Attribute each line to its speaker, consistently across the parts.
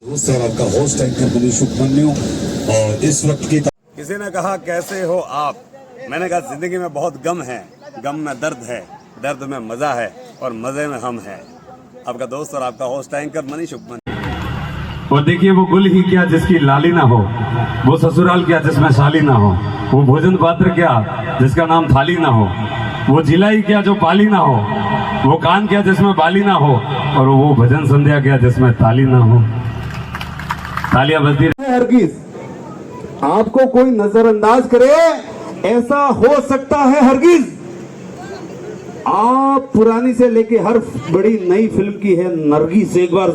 Speaker 1: Sir आपका host anchor Manish Upmanyu और इस वक्त की
Speaker 2: किसी ने कहा कैसे हो आप, मैंने कहा जिंदगी में बहुत गम है, गम में दर्द है, दर्द में मजा है और मजे में हम हैं। आपका दोस्त और आपका होस्ट एंकर मनीष उपमन्यु।
Speaker 3: और देखिए वो गुल ही क्या जिसकी लाली ना हो, वो ससुराल क्या जिसमें शाली ना हो, वो भोजन पात्र क्या जिसका नाम थाली ना हो, वो जिलाई क्या जो पाली ना हो, वो कान क्या जिसमें बाली ना हो, और वो भजन संध्या क्या जिसमें ताली ना हो। तालियां बजती रहे।
Speaker 4: हरगिज आपको कोई नजरअंदाज करे ऐसा हो सकता है हरगिज। आप पुरानी से लेके हर बड़ी नई फिल्म की है नरगिस। एक बार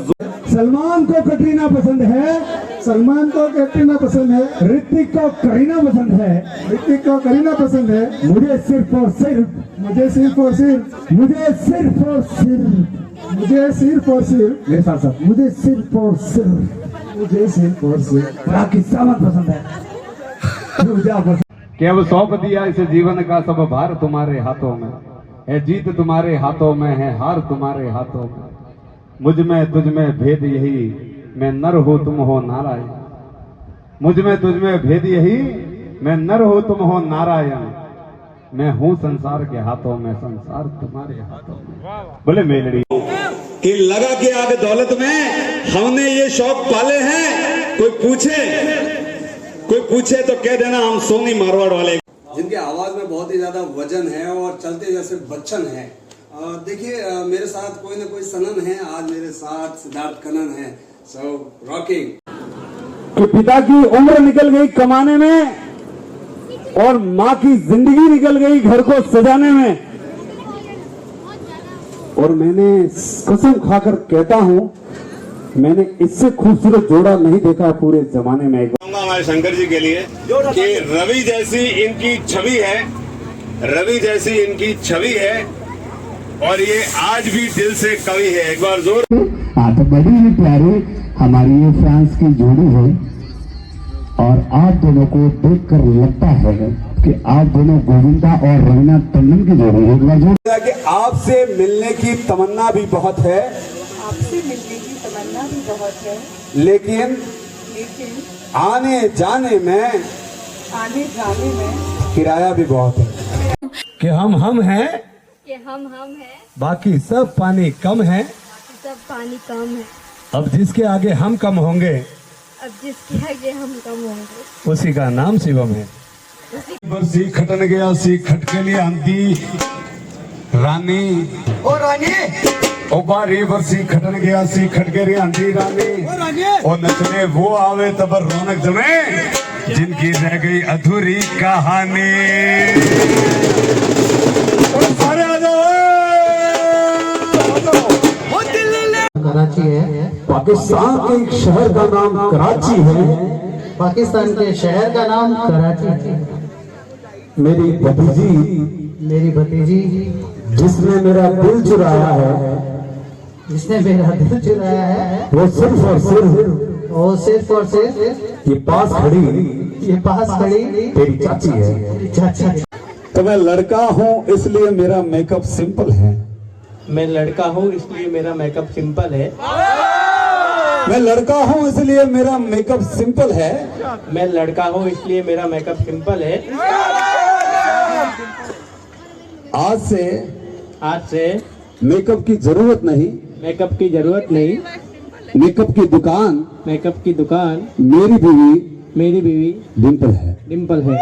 Speaker 5: सलमान को कटरीना पसंद है, सलमान को कटरीना पसंद है, ऋतिक को करीना पसंद है, ऋतिक को करीना पसंद है। मुझे सिर्फ और सिर्फ, मुझे सिर्फ और सिर्फ, मुझे सिर्फ और सिर्फ, मुझे सिर्फ और सिर्फ, मेरे साथ साथ, मुझे सिर्फ और सिर्फ, मुझे सिर्फ और सिर्फ राखी सावंत पसंद है। पूजा पसंद।
Speaker 3: कि अब सौंप दिया इस जीवन का सब भार तुम्हारे हाथों में है, जीत तुम्हारे हाथों में है, हार तुम्हारे हाथों में। मुझ में तुझ में भेद यही, मैं नर हो तुम हो नारायण। मुझ में तुझ में भेद यही, मैं नर हो तुम हो नारायण। मैं हूँ संसार के हाथों में, संसार तुम्हारे हाथों में। बोले मेलड़ी
Speaker 4: कि लगा के आगे दौलत में हमने ये शौक पाले हैं। कोई पूछे तो कह देना हम सोनी मारवाड़ वाले।
Speaker 2: जिनके आवाज में बहुत ही ज्यादा वजन है और चलते जैसे बच्चन है। देखिए मेरे साथ कोई ना कोई सनन है, आज मेरे साथ सिद्धार्थ कनन है। सो रॉकिंग।
Speaker 4: कि पिता की उम्र निकल गई कमाने में और माँ की जिंदगी निकल गई घर को सजाने में। और मैंने कसम खाकर कहता हूं, मैंने इससे खूबसूरत जोड़ा नहीं देखा पूरे जमाने में।
Speaker 2: हमारे शंकर जी के लिए कि रवि जैसी इनकी छवि है, रवि जैसी इनकी छवि है और ये आज भी दिल से कवि है। एक बार जोर।
Speaker 5: हाँ, तो बड़ी ही प्यारी हमारी ये फ्रांस की जोड़ी है और आप दोनों को देखकर लगता है कि आप दोनों गोविंदा और रवीना टंडन की जोड़ी है। एक बार जोर।
Speaker 4: कि आपसे मिलने की तमन्ना भी बहुत है,
Speaker 6: आपसे मिलने की तमन्ना भी बहुत है,
Speaker 4: लेकिन आने जाने में किराया भी बहुत है।
Speaker 3: कि हम हैं,
Speaker 7: कि हम हैं,
Speaker 3: बाकी सब पानी कम है।
Speaker 7: सब पानी कम है।
Speaker 3: अब जिसके आगे हम कम होंगे,
Speaker 7: अब जिसके आगे हम कम होंगे,
Speaker 3: उसी का नाम शिवम है।
Speaker 1: बरसी खटन गया सी खटके लिए आंधी रानी
Speaker 5: ओ रानी,
Speaker 1: ओ बारी बरसी खटन गया सी खटके रे आंधी रानी। ओ नचने वो आवे तब रौनक जमे जिनकी रह गई अधूरी कहानी। सारे आ जाओ।
Speaker 5: कराची है,
Speaker 4: पाकिस्तान के एक शहर का नाम कराची है,
Speaker 5: पाकिस्तान के शहर का नाम कराची है।
Speaker 4: मेरी भतीजी,
Speaker 5: मेरी भतीजी
Speaker 4: जिसने मेरा दिल चुराया है,
Speaker 5: जिसने मेरा दिल चुराया है,
Speaker 4: वो सिर्फ और सिर्फ
Speaker 5: वो सिर्फ और सिर्फ
Speaker 4: ये पास खड़ी
Speaker 5: ये पास खड़ी
Speaker 4: तेरी चाची है।
Speaker 5: चाचा।
Speaker 4: तो मैं लड़का हूँ इसलिए मेरा मेकअप सिंपल है,
Speaker 8: मैं लड़का हूँ इसलिए मेरा मेकअप सिंपल है,
Speaker 4: मैं लड़का हूँ इसलिए मेरा मेकअप सिंपल है,
Speaker 8: मैं लड़का हूँ इसलिए मेरा मेकअप सिंपल है।
Speaker 4: आज से मेकअप की जरूरत नहीं,
Speaker 8: मेकअप की जरूरत नहीं,
Speaker 4: मेकअप की दुकान
Speaker 8: मेकअप की दुकान
Speaker 4: मेरी बीवी
Speaker 8: डिम्पल है,
Speaker 4: डिम्पल है।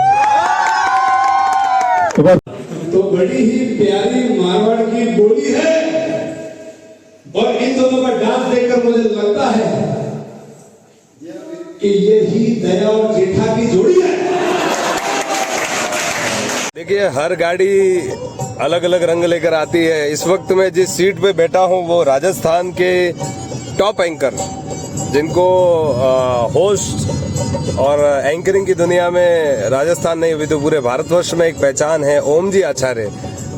Speaker 9: तो बड़ी ही प्यारी मारवाड़ की बोली है और इन दोनों का डांस देखकर मुझे लगता है कि यही दया और जेठा की जोड़ी है।
Speaker 2: देखिए हर गाड़ी अलग अलग रंग लेकर आती है। इस वक्त मैं जिस सीट पे बैठा हूँ वो राजस्थान के टॉप एंकर, जिनको होस्ट और एंकरिंग की दुनिया में राजस्थान नहीं अभी तो पूरे भारतवर्ष में एक पहचान है, ओम जी आचार्य,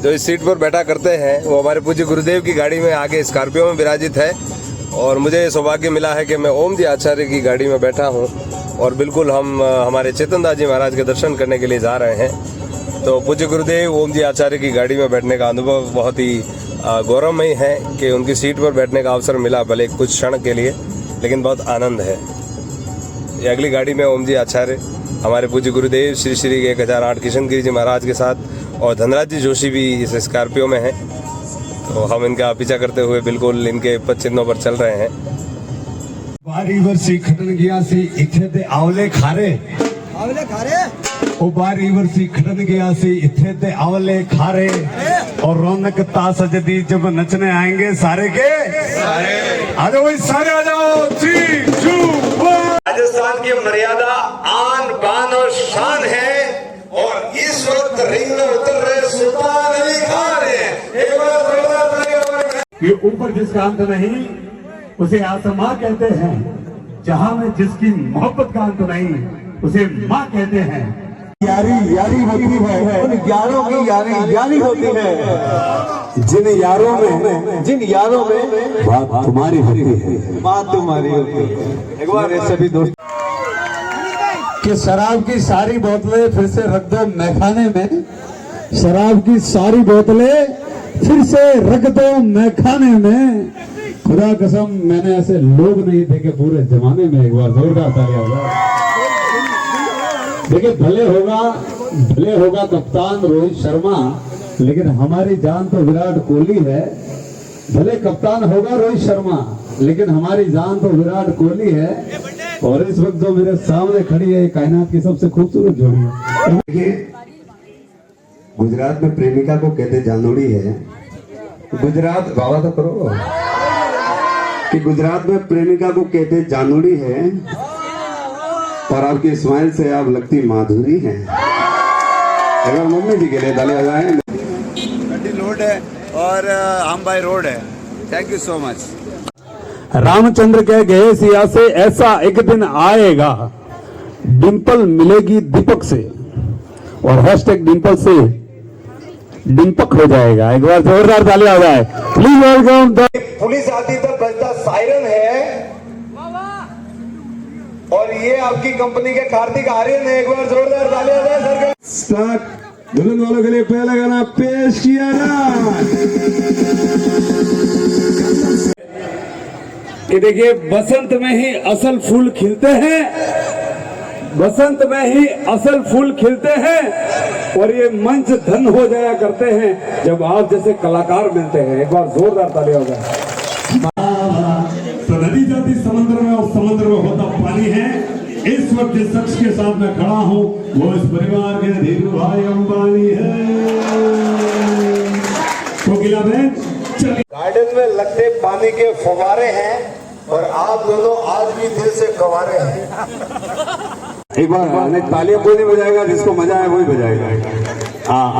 Speaker 2: जो इस सीट पर बैठा करते हैं। वो हमारे पूज्य गुरुदेव की गाड़ी में आगे स्कॉर्पियो में विराजित है और मुझे सौभाग्य मिला है कि मैं ओम जी आचार्य की गाड़ी में बैठा हूँ और बिल्कुल हम हमारे चेतन दास जी महाराज के दर्शन करने के लिए जा रहे हैं। तो पूज्य गुरुदेव ओम जी आचार्य की गाड़ी में बैठने का अनुभव बहुत ही गौरवमयी है कि उनकी सीट पर बैठने का अवसर मिला, भले कुछ क्षण के लिए। लेकिन बहुत आनंद है। ये अगली गाड़ी में ओम जी आचार्य, हमारे पूज्य गुरुदेव श्री श्री 1008 किशन गिरी जी महाराज के साथ, और धनराज जी जोशी भी इस स्कॉर्पियो में हैं। तो हम इनका पीछा करते हुए बिल्कुल इनके पद चिन्हों पर चल रहे हैं।
Speaker 1: बारी वर्षी खटन गया सी इथे ते आवले खारे ओ बारी वर्षी खटन गया सी इथे ते आवले खारे, और रौनक तास जदी जब नचने आएंगे सारे के सारे। आ जाओ भाई सारे आ जाओ। 3, 2, 1।
Speaker 4: राजस्थान की मर्यादा आन बान और शान है, और इस वक्त रिंग में उतर रहे सुल्तान अली खान है। एक बार
Speaker 5: ये ऊपर जिसका अंत नहीं उसे आसमां कहते हैं, जहां में जिसकी मोहब्बत का अंत नहीं उसे माँ कहते हैं। यारी यारी होती है, उन यारों की यारी यारी होती है, जिन यारों में बात तुम्हारी होती है, बात तुम्हारी होती है। एक बार सभी दोस्त कि शराब की सारी बोतलें फिर से रख दो मैखाने में, शराब की सारी बोतलें फिर से रख दो मैखाने में। खुदा कसम मैंने ऐसे लोग नहीं देखे पूरे जमाने में। एक बार जोरदार तालियां होगा। देखिए भले होगा कप्तान रोहित शर्मा, लेकिन हमारी जान तो विराट कोहली है। भले कप्तान होगा रोहित शर्मा, लेकिन हमारी जान तो विराट कोहली है। और इस वक्त जो मेरे सामने खड़ी है कायनात की सबसे खूबसूरत जोड़ी है।
Speaker 1: देखिए गुजरात में प्रेमिका को कहते जानोड़ी है। गुजरात गावा तो करो कि गुजरात में प्रेमिका को कहते जानोड़ी है, और आपकी स्माइल से आप लगती माधुरी हैं। अगर मम्मी जी के लिए ताली बजाएं।
Speaker 4: गड्डी लोड है और हम बाय रोड है। Thank you so much.
Speaker 3: Ramchandra कह गए सिया से ऐसा एक दिन आएगा, डिंपल मिलेगी दीपक से, और हैशटैग डिंपल से डिंपक हो जाएगा। एक बार जोरदार तालियां हो जाए। Please welcome.
Speaker 4: पुलिस आती तो बजता सायरन है, और ये आपकी कंपनी के कार्तिक आर्यन है। एक बार जोरदार तालियां हो जाए सर।
Speaker 5: स्टार्ट। दुल्हन वालों के लिए पहला गाना पेश किया ना।
Speaker 3: ये देखिए बसंत में ही असल फूल खिलते हैं, बसंत में ही असल फूल खिलते हैं, और ये मंच धन हो जाया करते हैं जब आप जैसे कलाकार मिलते हैं। एक बार जोरदार तालियां हो जाए।
Speaker 5: तो नदी जाती समंदर में, और समंदर में होता पानी है। इस वक्त जिस शख्स के साथ मैं खड़ा हूँ वो इस परिवार के धीरू भाई अंबानी है। कोकिला बहन चलिए।
Speaker 4: गार्डन में लगते पानी के फव्वारे हैं, और आप दोनों आज भी दिल से गंवारे हैं।
Speaker 1: एक बार तालियां कोई नहीं बजाएगा, जिसको मजा है वही बजाएगा। हाँ।